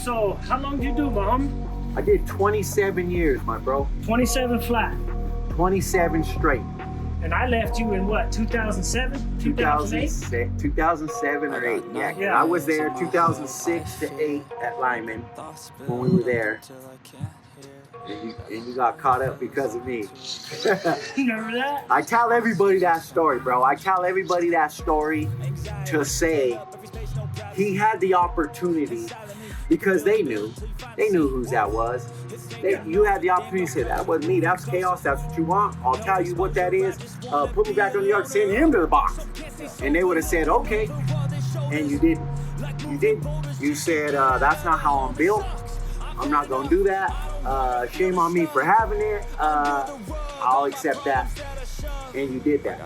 So, how long did you do, my homie? I did 27 years, my bro. 27 flat. 27 straight. And I left you in what, 2007? 2008? 2007 or 8, yeah. I was there 2006 to 8 at Lyman when we were there. And you got caught up because of me. Remember that? I tell everybody that story, bro. I tell everybody that story to say he had the opportunity because they knew whose that was. You had the opportunity to say, that wasn't me, that's chaos, that's what you want. I'll tell you what that is. Put me back on the yard, send him to the box. And they would have said, okay. And you didn't. You didn't. You said, that's not how I'm built. I'm not gonna do that. Shame on me for having it. I'll accept that. And you did that.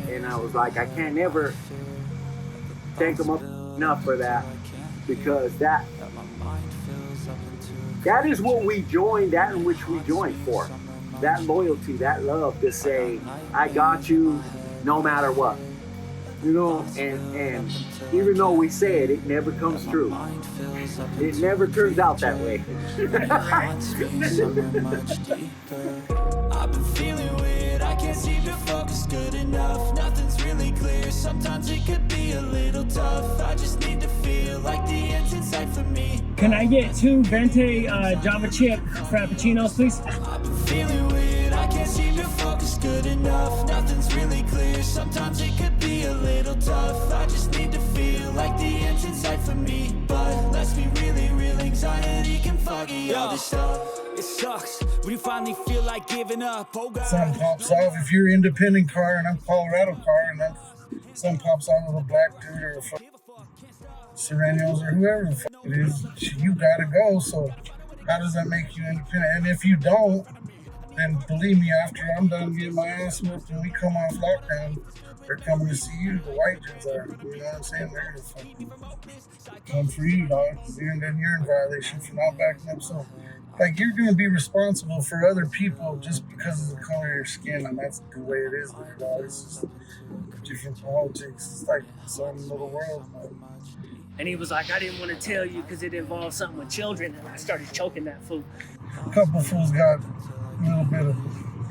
And I was like, I can't never thank him enough for that, because that is what we joined, that in which we joined for. That loyalty, that love to say, I got you no matter what. You know, and even though we say it, it never comes true. It never turns out that way. I've been feeling weird, I can't seem to focus good enough. Nothing's really clear, sometimes it could be a little tough. I just need to feel like the end's in sight for me. Can I get 2 Venti Java chip Frappuccinos, please? I've been feeling weird, I can't seem to focus good enough. Nothing's really clear, sometimes it could be a little tough. I just need to feel like the end's in sight for me. But let's be really real, anxiety can foggy all this stuff. It sucks when you finally feel like giving up. Oh God. Sun pops off if you're independent car and I'm Colorado car, and then sun pops out of a black dude or a Serenios or whoever the fuck it is. You gotta go. So how does that make you independent? And if you don't, then believe me, after I'm done getting my ass whooped and we come off lockdown, they're coming to see you. The white dudes are. You know what I'm saying? They're gonna fucking come for you, dog. And then you're in violation for not backing up. So, like, you're gonna be responsible for other people just because of the color of your skin, and that's the way it is there, dog. It's just different politics. It's like its own little world, man. And he was like, I didn't want to tell you because it involved something with children. And I started choking that fool. A couple fools got a little bit of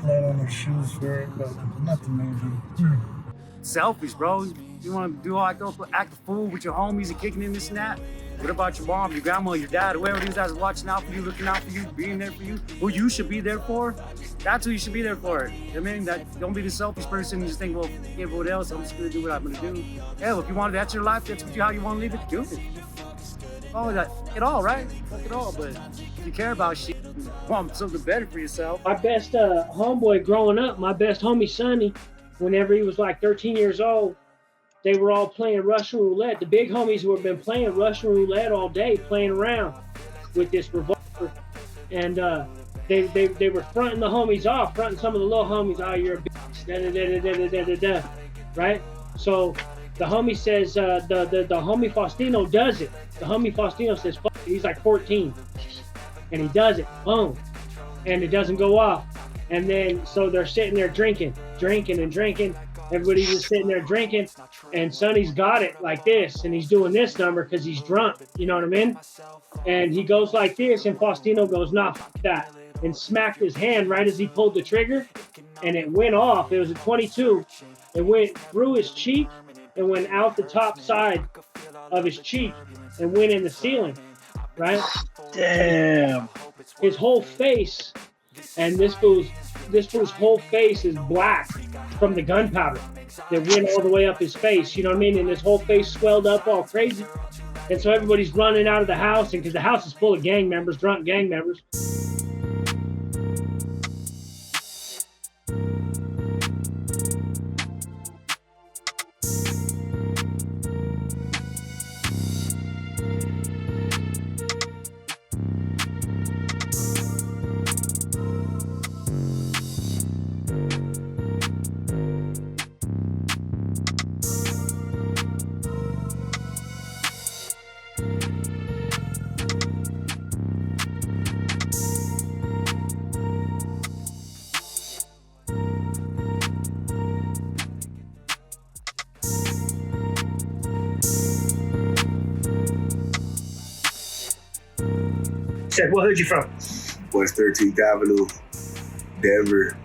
blood on their shoes for it, but nothing major. Selfish, bro. You want to do all that, act a fool with your homies and kicking in this and that? What about your mom, your grandma, your dad, whoever it is that's watching out for you, looking out for you, being there for you, who you should be there for? That's who you should be there for. I mean, don't be the selfish person and just think, well, everyone else, I'm just gonna do what I'm gonna do. Hell, if you want, that's your life, that's how you want to live it, do it. Oh, it all, right? Fuck it all, but if you care about shit, you want something better for yourself. My best homeboy growing up, my best homie Sonny, whenever he was like 13 years old, they were all playing Russian roulette. The big homies who have been playing Russian roulette all day, playing around with this revolver. And they were fronting the homies off, fronting some of the little homies, oh, you're a bitch, da-da-da-da-da-da-da-da, right? So the homie says, the homie Faustino does it. The homie Faustino says, fuck it. He's like 14. And he does it, boom. And it doesn't go off. And then, so they're sitting there drinking. Everybody's just sitting there drinking, and Sonny's got it like this, and he's doing this number because he's drunk, you know what I mean? And he goes like this, and Faustino goes, nah, fuck that, and smacked his hand right as he pulled the trigger, and it went off. It was a 22. It went through his cheek and went out the top side of his cheek and went in the ceiling, right? Damn. His whole face, and this fool's whole face is black from the gunpowder that went all the way up his face, you know what I mean? And his whole face swelled up all crazy. And so everybody's running out of the house, and because the house is full of gang members, drunk gang members. said, what hood you from? West 13th Avenue, Denver,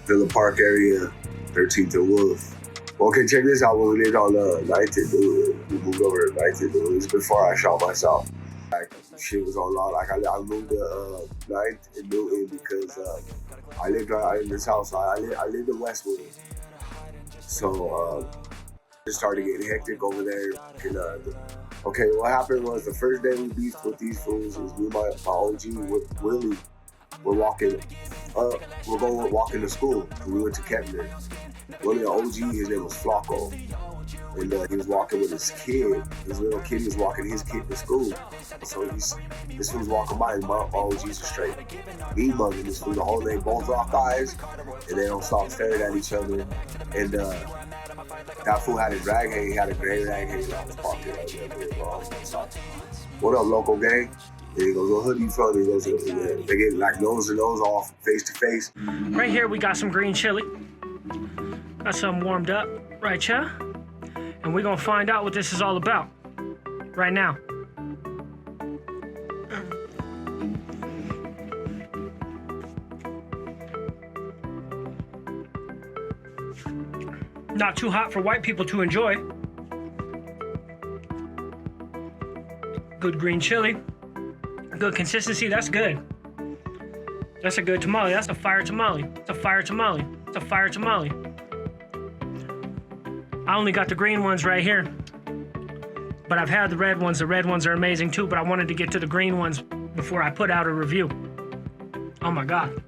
Villa Park area, 13th and Wolf. Okay, check this out. When we lived on 9th and Newton, we moved over to 9th and Newton. It was before I shot myself. Like, shit was on law. Like, I moved to 9th and Newton because I lived right in this house. I lived in Westwood. So, it started getting hectic over there. And, okay, what happened was the first day we beefed with these fools was me and my OG with Willie. We're walking to school. We went to Kepner. One of the OG, his name was Flocko. And he was walking with his kid. His little kid, he was walking his kid to school. So this fool was walking by and my OGs are straight mean-mugging this fool the whole day. Both rock eyes and they don't stop staring at each other. And that fool had his rag hang. He had a gray rag hanging out his pocket. What up, local gang? And he goes, what hood you from? He goes, they get like nose to nose off, face to face. Right here, we got some green chili. Got some warmed up right here. And we're gonna find out what this is all about right now. Not too hot for white people to enjoy. Good green chili. Good consistency, that's good. That's a good tamale. That's a fire tamale. It's a fire tamale. It's a fire tamale. I only got the green ones right here. But I've had the red ones. The red ones are amazing too, but I wanted to get to the green ones before I put out a review. Oh my God.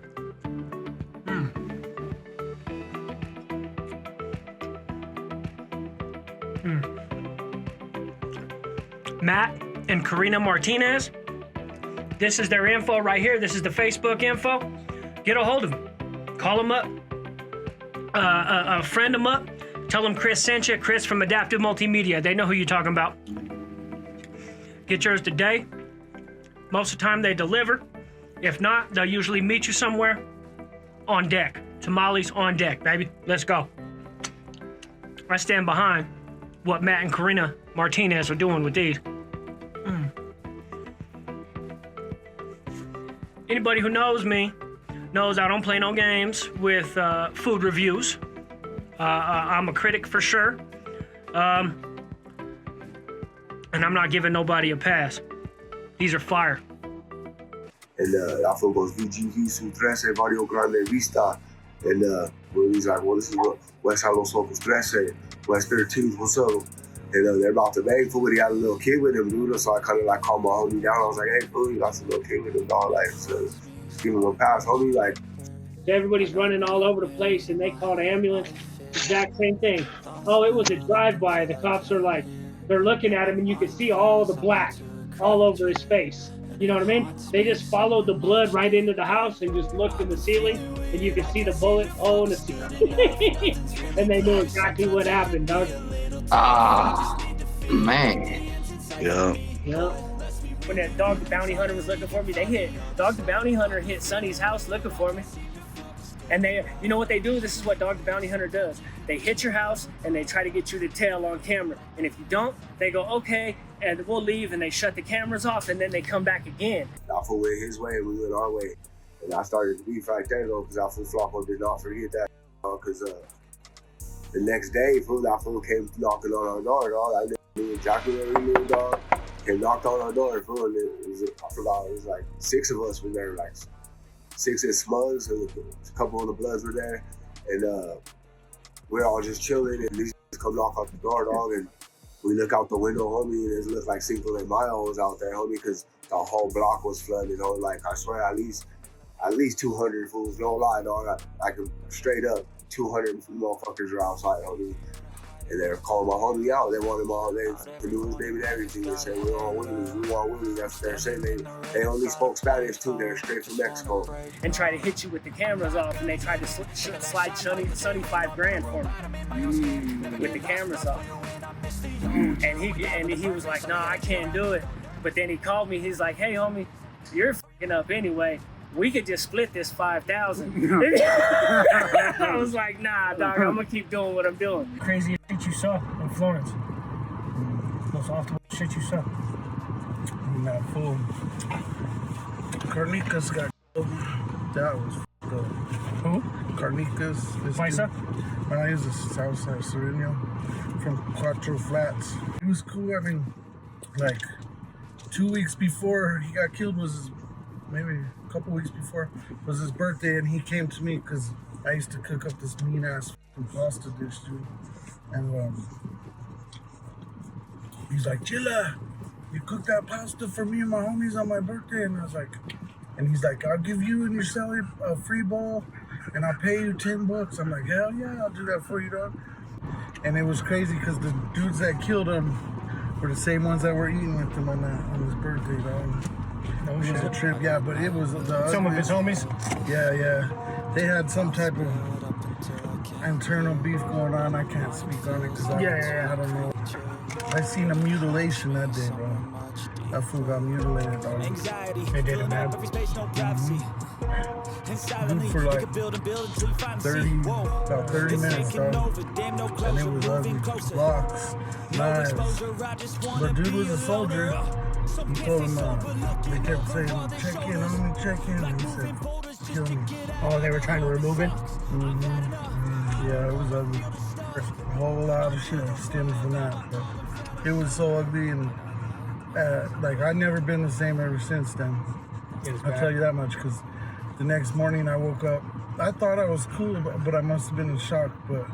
Matt and Karina Martinez. This is their info right here. This is the Facebook info. Get a hold of them. Call them up. Friend them up. Tell them Chris sent you. Chris from Adaptive Multimedia. They know who you're talking about. Get yours today. Most of the time they deliver. If not, they'll usually meet you somewhere on deck. Tamales on deck, baby. Let's go. I stand behind what Matt and Karina Martinez are doing with these. Anybody who knows me knows I don't play no games with food reviews. I'm a critic for sure. And I'm not giving nobody a pass. These are fire. And that fool goes, VGV su 13 Barrio Grande Vista. And Willie's like, well, this is what West Los Locos 13, West 13th, what's up? And they're about to bang fool, but he had a little kid with him, dude. So I kind of like calmed my homie down. I was like, hey, fool, you got some little kid with him, dog. Like, so give him a pass, homie. Like, everybody's running all over the place and they called an ambulance. Exact same thing. Oh, it was a drive-by. The cops are like, they're looking at him and you can see all the black all over his face. You know what I mean? They just followed the blood right into the house and just looked in the ceiling and you could see the bullet hole in the ceiling. And they knew exactly what happened, dog. Ah, man. yeah. Yeah. When that Dog the Bounty Hunter was looking for me, Dog the Bounty Hunter hit Sonny's house looking for me. And you know what they do? This is what Dog the Bounty Hunter does. They hit your house and they try to get you to tell on camera. And if you don't, they go, okay, and we'll leave, and they shut the cameras off, and then they come back again. That fool went his way and we went our way. And I started to beef right there though, because that fool Flocko did not forget that. Because the next day, that fool came knocking on our door, dog. I knew exactly where we lived, dog. Came knocked on our door, fool, and I forgot, it was like 6 of us were there, like 6 in Smugs, and a couple of the Bloods were there. And we're all just chilling, and these come knock on the door, dog, and we look out the window, homie, and it looked like Cinco de Mayo was out there, homie, because the whole block was flooded, homie. Like, I swear, at least 200 fools, no lie, dog. I can straight up, 200 motherfuckers are outside, homie. And they're calling my homie out. They wanted they knew his name and everything. They said, we want Willie. That's what they're saying. They only spoke Spanish too. They're straight from Mexico. And try to hit you with the cameras off, and they tried to slide Sonny $5,000 for me with the cameras off. And he was like, nah, I can't do it. But then he called me. He's like, hey, homie, you're fucking up anyway. We could just split this 5,000. I was like, nah, dog, I'm gonna keep doing what I'm doing. Craziest shit you saw in Florence. Most awful shit you saw. And that fool, Carnicas got killed. That was fucked up. Who? Carnicas. Paisa? No, he was a Southside Sereno from Cuatro Flats. He was cool. I mean, like 2 weeks before he got killed was his, maybe a couple weeks before was his birthday, and he came to me because I used to cook up this mean ass pasta dish, dude. And he's like, Jilla, you cooked that pasta for me and my homies on my birthday. And I was like, and he's like, I'll give you and your celly a free bowl and I'll pay you $10. I'm like, hell yeah, I'll do that for you, dog. And it was crazy because the dudes that killed him were the same ones that were eating with him on his birthday, dog. No It was a trip, yeah, but it was Some of his homies? Yeah. They had some type of internal beef going on. I can't speak on it because I don't know. I seen a mutilation that day, bro. That fool got mutilated, dog. They did it, man. Dude, for like 30 minutes, dog. And it was ugly. Blocks, knives. The dude was a soldier. He told him, they kept saying, check in on me, check in. And he said, kill me. Oh, they were trying to remove it? Yeah, it was ugly. A whole lot of shit stems from that. But it was so ugly, and like I've never been the same ever since then. I'll tell you that much, because the next morning I woke up. I thought I was cool, but I must have been in shock. But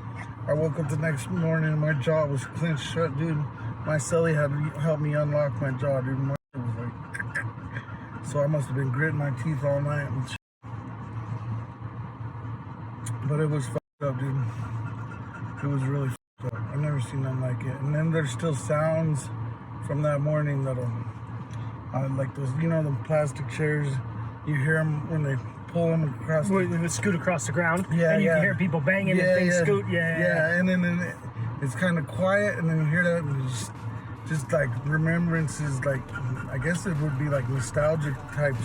I woke up the next morning and my jaw was clenched shut, dude. My celly had to help me unlock my jaw, dude. My was like, so I must have been gritting my teeth all night and shit. But it was fucked up, dude. It was really fucked up. I've never seen nothing like it. And then there's still sounds from that morning that like those, you know, the plastic chairs. You hear them when they pull them across. When they scoot across the ground. Yeah, and you can hear people banging and things scoot. Yeah, and then it's kind of quiet, and then you hear that, and it's just like remembrances. Like I guess it would be like nostalgic type.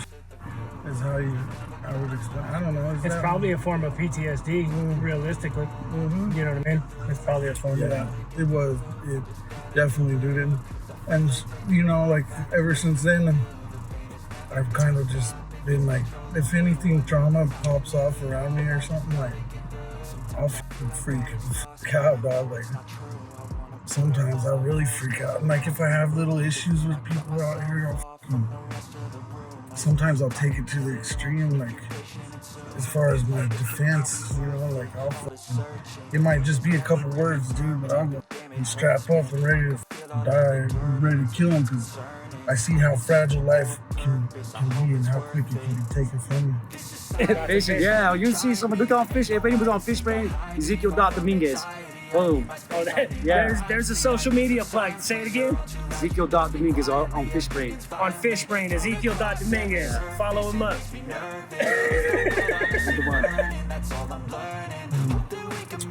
Is how I would explain. I don't know. It's probably a form of PTSD, realistically. Mm-hmm. You know what I mean? It's probably a form of that. It was. It definitely did. And you know, like ever since then, I've kind of just been like, if anything trauma pops off around me or something, like I'll freak out, dog. Like sometimes I'll really freak out. And like if I have little issues with people out here, sometimes I'll take it to the extreme, like as far as my defense, you know, like it might just be a couple words, dude, but I'm strapped up and ready to die, ready to kill him, because I see how fragile life can be and how quick it can be taken from you. Fishing, yeah, you see someone look on fish. If anybody's on fish brain, Ezekiel Dominguez. Boom. Oh, there's a social media plug. Say it again. Ezekiel Dominguez on fish brain. On fish brain, Ezekiel Dominguez. Follow him up.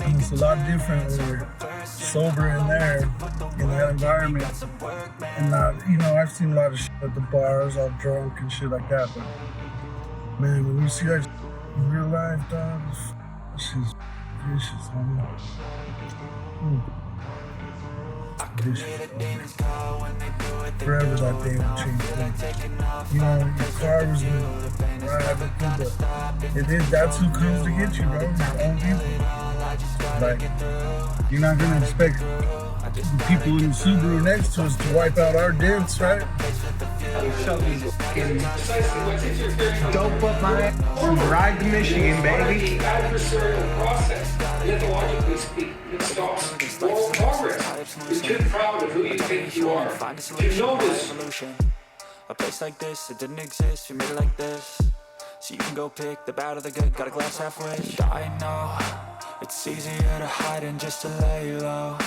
And it's a lot different when you're sober in there, in that environment. And not, you know, I've seen a lot of shit at the bars, all drunk and shit like that, but man, when you see that in real life, dog, she's vicious, homie. Vicious. Forever that day will change things. You know, your car was gonna ride with you, but that's who comes to get you, bro. Your own people. Like, you're not gonna expect the people in the Subaru next to us to wipe out our dents, right? Show these dope up my ass and ride to Michigan, baby. The adversarial process, mythologically speaking, it stops moral progress. You're too proud of who you think you are. To know this. A place like this, it didn't exist, we made it like this. So you can go pick the bad or the good, got a glass halfway. I know, it's easier to hide than just to lay low.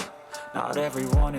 Not everyone